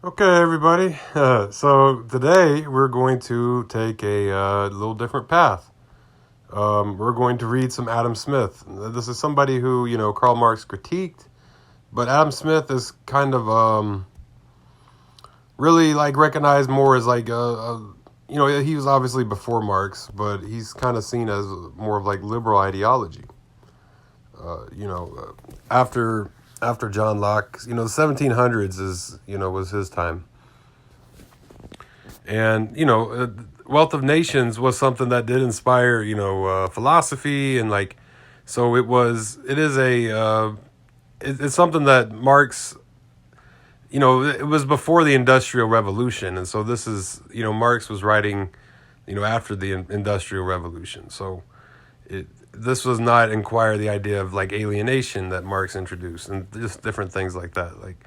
Okay, everybody. So today we're going to take a little different path. We're going to read some Adam Smith. This is somebody who, Karl Marx critiqued, but Adam Smith is kind of really like recognized more as like he was obviously before Marx, but he's kind of seen as more of like liberal ideology. After John Locke, the 1700s was his time. And Wealth of Nations was something that did inspire philosophy, and like, so it is it's something that Marx, it was before the Industrial Revolution, and so this is, Marx was writing after the Industrial Revolution. So this was not inquire the idea of like alienation that Marx introduced, and just different things like that. Like,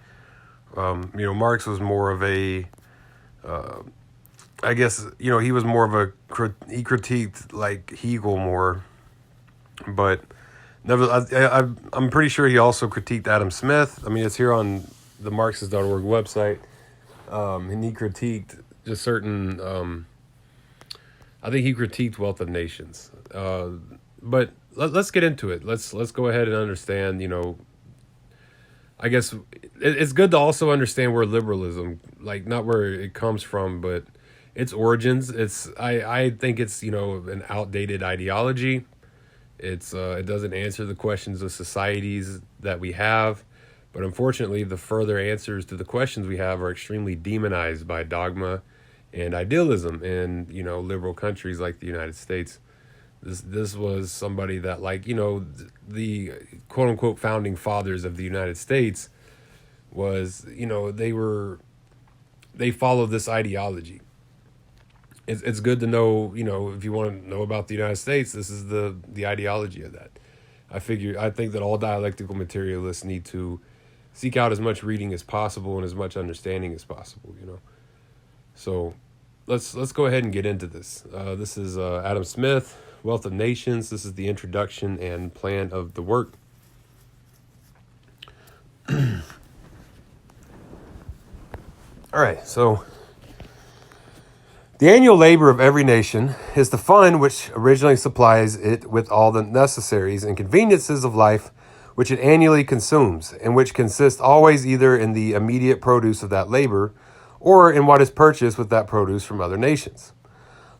Marx was more of a I guess he was more of he critiqued like Hegel more, but never. I'm pretty sure he also critiqued Adam Smith. I mean, it's here on the Marxist.org website, and he critiqued just certain. I think he critiqued Wealth of Nations, but let's get into it. Let's go ahead and understand. I guess it's good to also understand where liberalism, like not where it comes from, but its origins. I think it's an outdated ideology. It doesn't answer the questions of societies that we have, but unfortunately, the further answers to the questions we have are extremely demonized by dogma and idealism in liberal countries like the United States. This was somebody that, like, the quote unquote founding fathers of the United States was, they followed this ideology. It's good to know, if you want to know about the United States, this is the ideology of that. I think that all dialectical materialists need to seek out as much reading as possible and as much understanding as possible. So let's go ahead and get into this. This is Adam Smith, Wealth of Nations. This is the introduction and plan of the work. All right, so the annual labor of every nation is the fund which originally supplies it with all the necessaries and conveniences of life which it annually consumes, and which consist always either in the immediate produce of that labor or in what is purchased with that produce from other nations.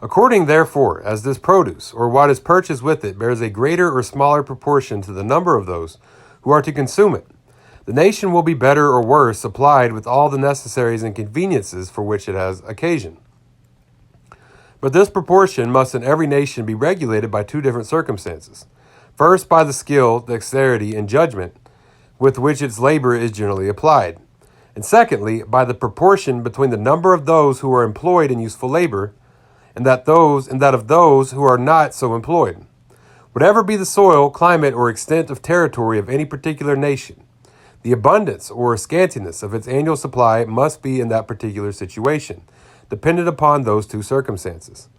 According, therefore, as this produce, or what is purchased with it, bears a greater or smaller proportion to the number of those who are to consume it, the nation will be better or worse supplied with all the necessaries and conveniences for which it has occasion. But this proportion must in every nation be regulated by two different circumstances. First, by the skill, dexterity, and judgment with which its labor is generally applied. And secondly, by the proportion between the number of those who are employed in useful labor and that of those who are not so employed. Whatever be the soil, climate, or extent of territory of any particular nation, the abundance or scantiness of its annual supply must be in that particular situation, dependent upon those two circumstances.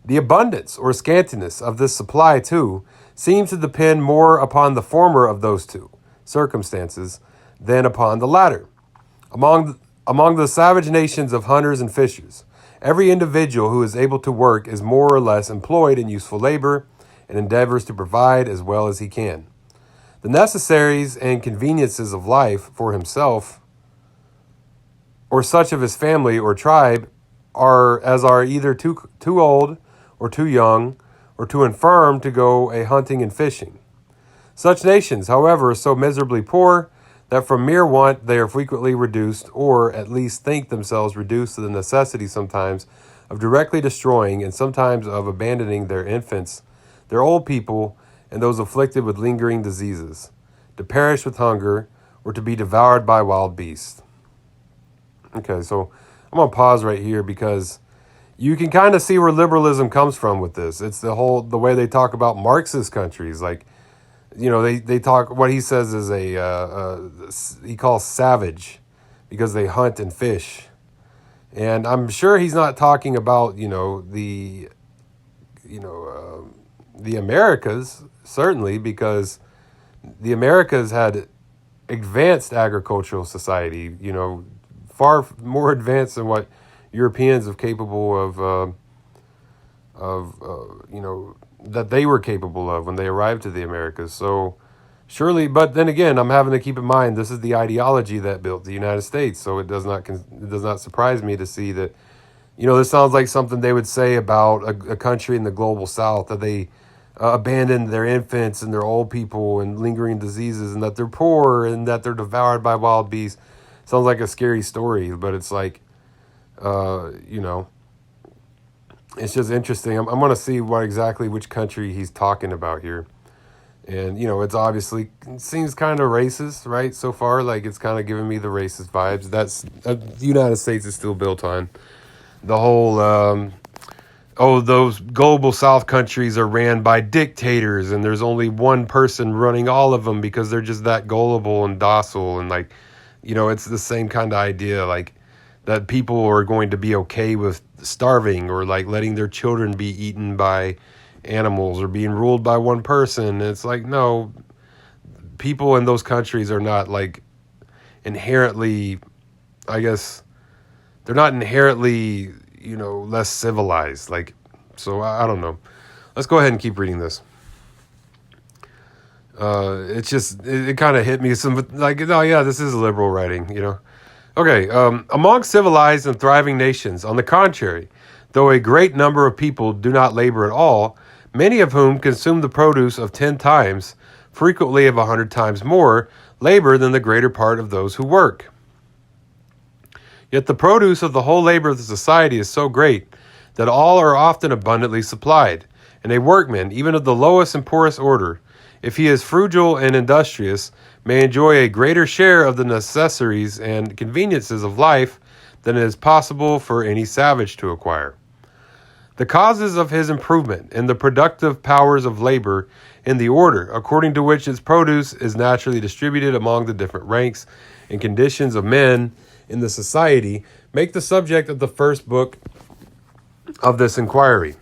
The abundance or scantiness of this supply, too, seems to depend more upon the former of those two circumstances than upon the latter. Among the savage nations of hunters and fishers, every individual who is able to work is more or less employed in useful labor and endeavors to provide as well as he can the necessaries and conveniences of life for himself or such of his family or tribe are either too old or too young or too infirm to go a hunting and fishing. Such nations, however, are so miserably poor that from mere want they are frequently reduced, or at least think themselves reduced to the necessity sometimes of directly destroying and sometimes of abandoning their infants, their old people, and those afflicted with lingering diseases, to perish with hunger or to be devoured by wild beasts. Okay, so I'm going to pause right here because you can kind of see where liberalism comes from with this. It's the way they talk about Marxist countries. Like, they talk, what he says is he calls savage because they hunt and fish. And I'm sure he's not talking about, the Americas, certainly, because the Americas had advanced agricultural society, far more advanced than what Europeans are capable that they were capable of when they arrived to the Americas. So surely, but then again, I'm having to keep in mind this is the ideology that built the United States. So it does not surprise me to see that, this sounds like something they would say about a country in the global South, that they abandoned their infants and their old people and lingering diseases, and that they're poor and that they're devoured by wild beasts. Sounds like a scary story, but it's like, it's just interesting. I'm going to see which country he's talking about here. And, it's obviously, it seems kind of racist, right? So far, like it's kind of giving me the racist vibes. That's the United States is still built on the whole, those global South countries are ran by dictators and there's only one person running all of them because they're just that gullible and docile. And like, it's the same kind of idea, like that people are going to be okay with starving or like letting their children be eaten by animals or being ruled by one person. And it's like, no, people in those countries are not like inherently, I guess, they're not inherently, less civilized. Like, so I don't know. Let's go ahead and keep reading this. It kind of hit me this is liberal writing, Okay, among civilized and thriving nations, on the contrary, though a great number of people do not labor at all, many of whom consume the produce of 10 times, frequently of 100 times more, labor than the greater part of those who work. Yet the produce of the whole labor of the society is so great that all are often abundantly supplied, and a workman, even of the lowest and poorest order, if he is frugal and industrious, may enjoy a greater share of the necessaries and conveniences of life than it is possible for any savage to acquire. The causes of his improvement in the productive powers of labor in the order according to which its produce is naturally distributed among the different ranks and conditions of men in the society make the subject of the first book of this inquiry.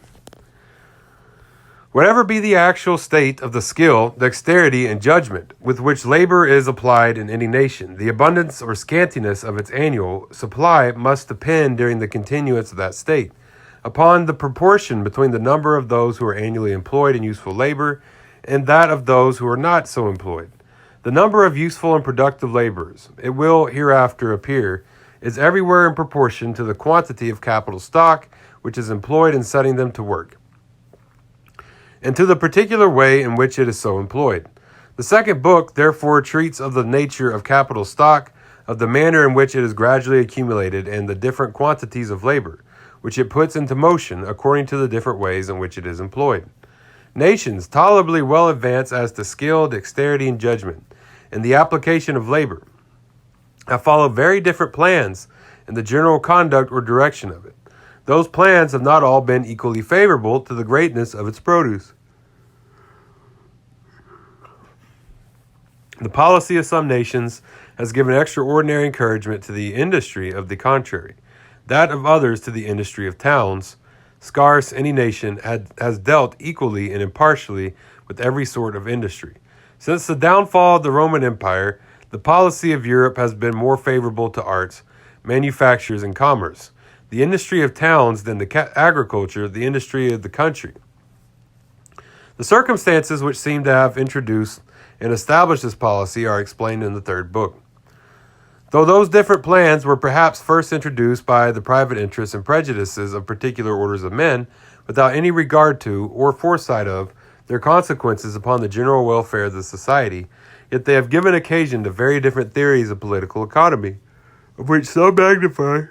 Whatever be the actual state of the skill, dexterity, and judgment with which labor is applied in any nation, the abundance or scantiness of its annual supply must depend during the continuance of that state upon the proportion between the number of those who are annually employed in useful labor and that of those who are not so employed. The number of useful and productive laborers, it will hereafter appear, is everywhere in proportion to the quantity of capital stock which is employed in setting them to work, and to the particular way in which it is so employed. The second book, therefore, treats of the nature of capital stock, of the manner in which it is gradually accumulated, and the different quantities of labor, which it puts into motion according to the different ways in which it is employed. Nations, tolerably well advanced as to skill, dexterity, and judgment, in the application of labor, have followed very different plans in the general conduct or direction of it. Those plans have not all been equally favorable to the greatness of its produce. The policy of some nations has given extraordinary encouragement to the industry of the contrary. That of others to the industry of towns. Scarce any nation has dealt equally and impartially with every sort of industry. Since the downfall of the Roman Empire, the policy of Europe has been more favorable to arts, manufactures, and commerce, the industry of towns than the agriculture, the industry of the country. The circumstances which seem to have introduced and established this policy are explained in the third book. Though those different plans were perhaps first introduced by the private interests and prejudices of particular orders of men, without any regard to, or foresight of, their consequences upon the general welfare of the society, yet they have given occasion to very different theories of political economy, of which some magnify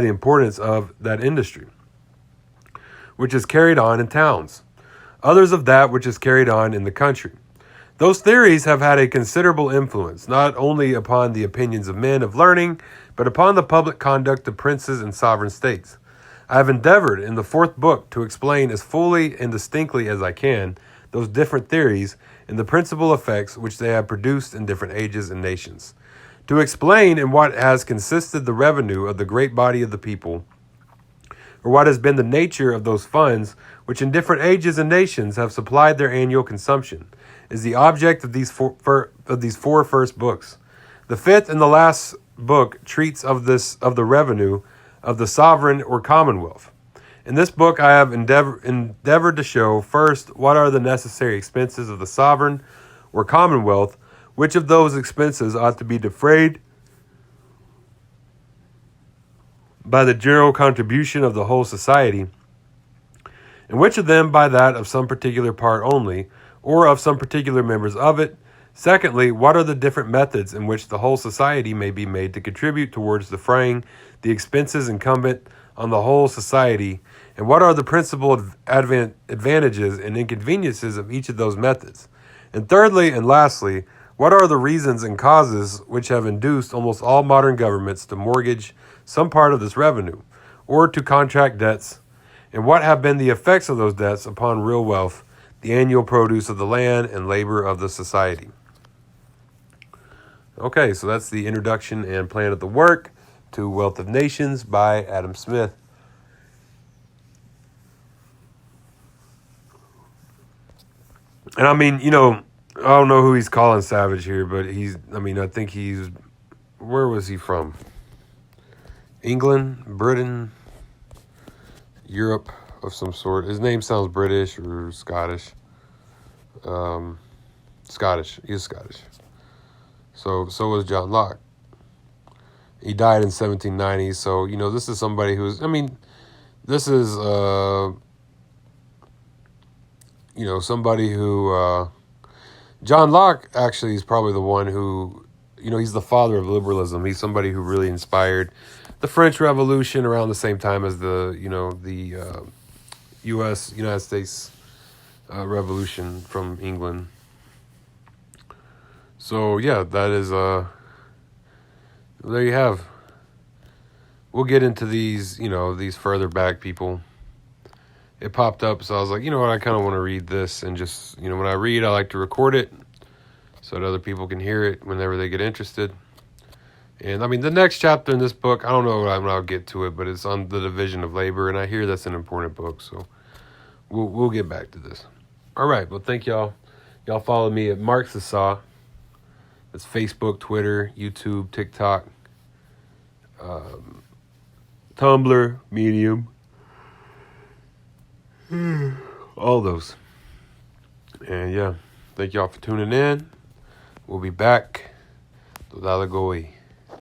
the importance of that industry, which is carried on in towns, others of that which is carried on in the country. Those theories have had a considerable influence, not only upon the opinions of men of learning, but upon the public conduct of princes and sovereign states. I have endeavored in the fourth book to explain as fully and distinctly as I can those different theories and the principal effects which they have produced in different ages and nations. To explain in what has consisted the revenue of the great body of the people, or what has been the nature of those funds which in different ages and nations have supplied their annual consumption, is the object of these four first books. The fifth and the last book treats of the revenue of the sovereign or commonwealth. In this book, I have endeavored to show, first, what are the necessary expenses of the sovereign or commonwealth, which of those expenses ought to be defrayed by the general contribution of the whole society, and which of them by that of some particular part only, or of some particular members of it. Secondly, what are the different methods in which the whole society may be made to contribute towards defraying the expenses incumbent on the whole society, and what are the principal advantages and inconveniences of each of those methods? And thirdly and lastly, what are the reasons and causes which have induced almost all modern governments to mortgage some part of this revenue, or to contract debts, and what have been the effects of those debts upon real wealth, the annual produce of the land and labor of the society? Okay, so that's the introduction and plan of the work to Wealth of Nations by Adam Smith. And I mean, I don't know who he's calling savage here, but I think where was he from? England, Britain, Europe of some sort. His name sounds British or Scottish. Scottish. He is Scottish. So was John Locke. He died in 1790. So, this is somebody this is, somebody who, John Locke actually is probably the one who, he's the father of liberalism. He's somebody who really inspired the French Revolution around the same time as the United States Revolution from England. So yeah, that is there you have. We'll get into these, these further back people. It popped up, so I was like, you know what, I kind of want to read this, and just, when I read, I like to record it so that other people can hear it whenever they get interested. And the next chapter in this book, I don't know when I'll get to it, but it's on the division of labor, and I hear that's an important book, so we'll get back to this. All right, well, thank y'all. Y'all follow me at Mark the Saw. That's Facebook, Twitter, YouTube, TikTok, Tumblr, Medium, all those. And yeah, thank y'all for tuning in. We'll be back. Todala Goi.